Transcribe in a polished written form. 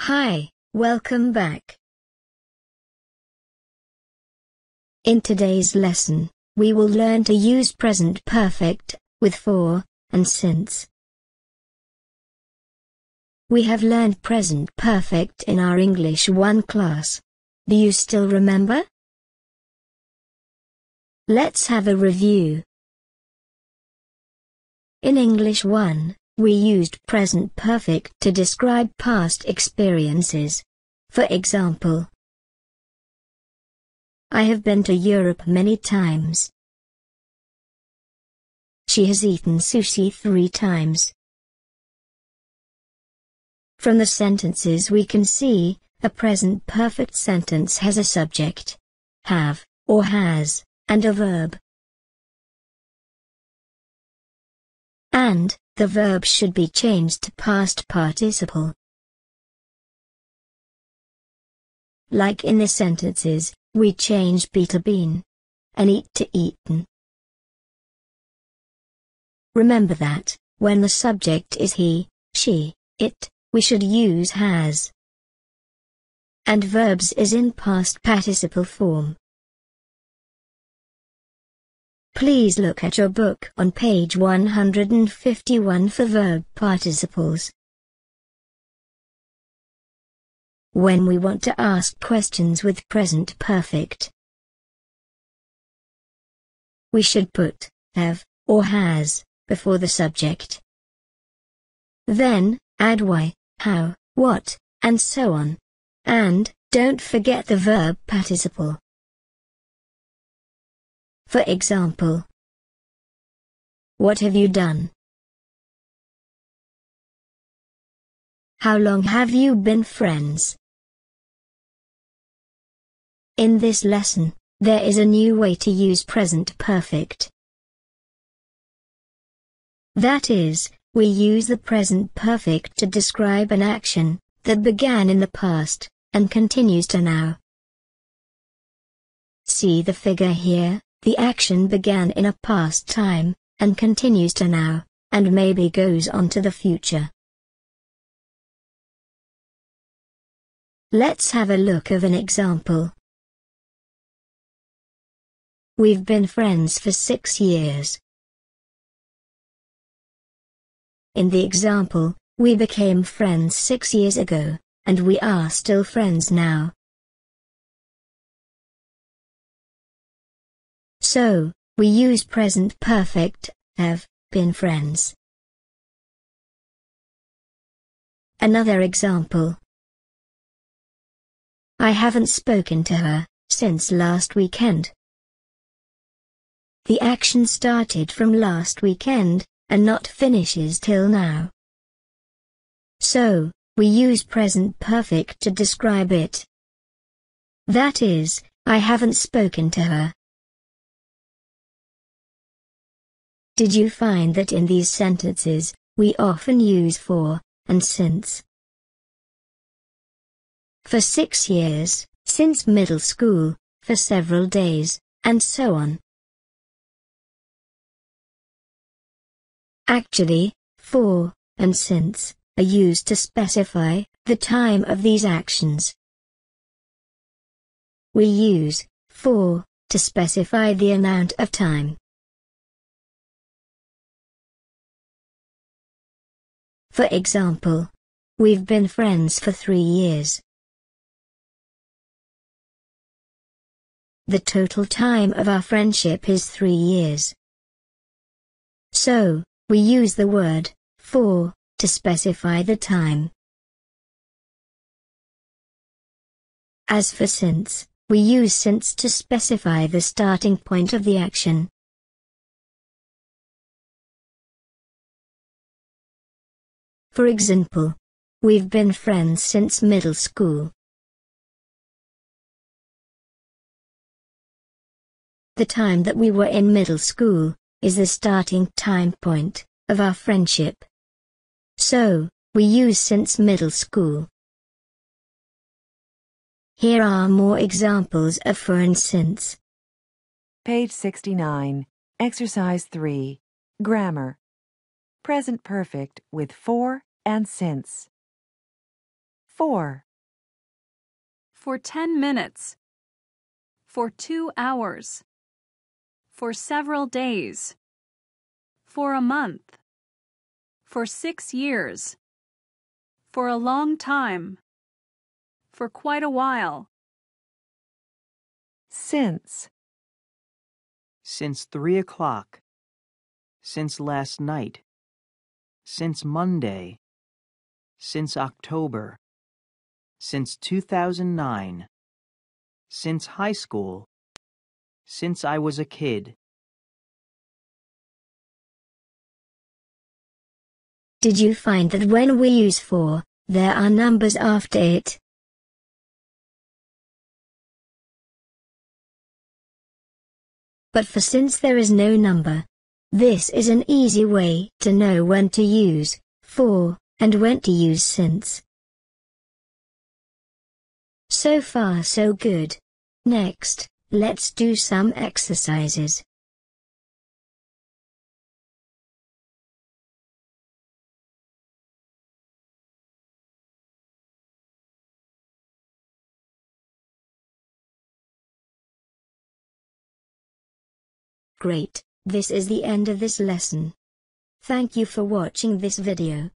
Hi, welcome back. In today's lesson, we will learn to use present perfect with for and since. We have learned present perfect in our English 1 class. Do you still remember? Let's have a review. In English 1, we used present perfect to describe past experiences. For example, I have been to Europe many times. She has eaten sushi 3 times. From the sentences we can see, a present perfect sentence has a subject, have, or has, and a verb. And, the verb should be changed to past participle. Like in the sentences, we change be to been, and eat to eaten. Remember that, when the subject is he, she, it, we should use has. And verbs is in past participle form. Please look at your book on page 151 for verb participles. When we want to ask questions with present perfect, we should put have or has before the subject. Then, add why, how, what, and so on. And, don't forget the verb participle. For example, what have you done? How long have you been friends? In this lesson, there is a new way to use present perfect. That is, we use the present perfect to describe an action that began in the past and continues to now. See the figure here, the action began in a past time and continues to now, and maybe goes on to the future. Let's have a look of an example. We've been friends for 6 years. In the example, we became friends 6 years ago, and we are still friends now. So, we use present perfect, have been friends. Another example. I haven't spoken to her since last weekend. The action started from last weekend, and not finishes till now. So, we use present perfect to describe it. That is, I haven't spoken to her. Did you find that in these sentences, we often use for and since? For 6 years, since middle school, for several days, and so on. Actually, for and since are used to specify the time of these actions. We use for to specify the amount of time. For example, we've been friends for 3 years. The total time of our friendship is 3 years. So, we use the word for to specify the time. As for since, we use since to specify the starting point of the action. For example, we've been friends since middle school. The time that we were in middle school is the starting time point of our friendship. So, we use since middle school. Here are more examples of for and since. Page 69, Exercise 3, Grammar. Present perfect with for and since. 4. For 10 minutes. For 2 hours. For several days. For a month. For 6 years. For a long time. For quite a while. Since. Since 3 o'clock. Since last night. Since Monday. Since October. Since 2009. Since high school. Since I was a kid. Did you find that when we use for, there are numbers after it? But for since there is no number. This is an easy way to know when to use for and when to use since. So far so good. Next, let's do some exercises. Great, this is the end of this lesson. Thank you for watching this video.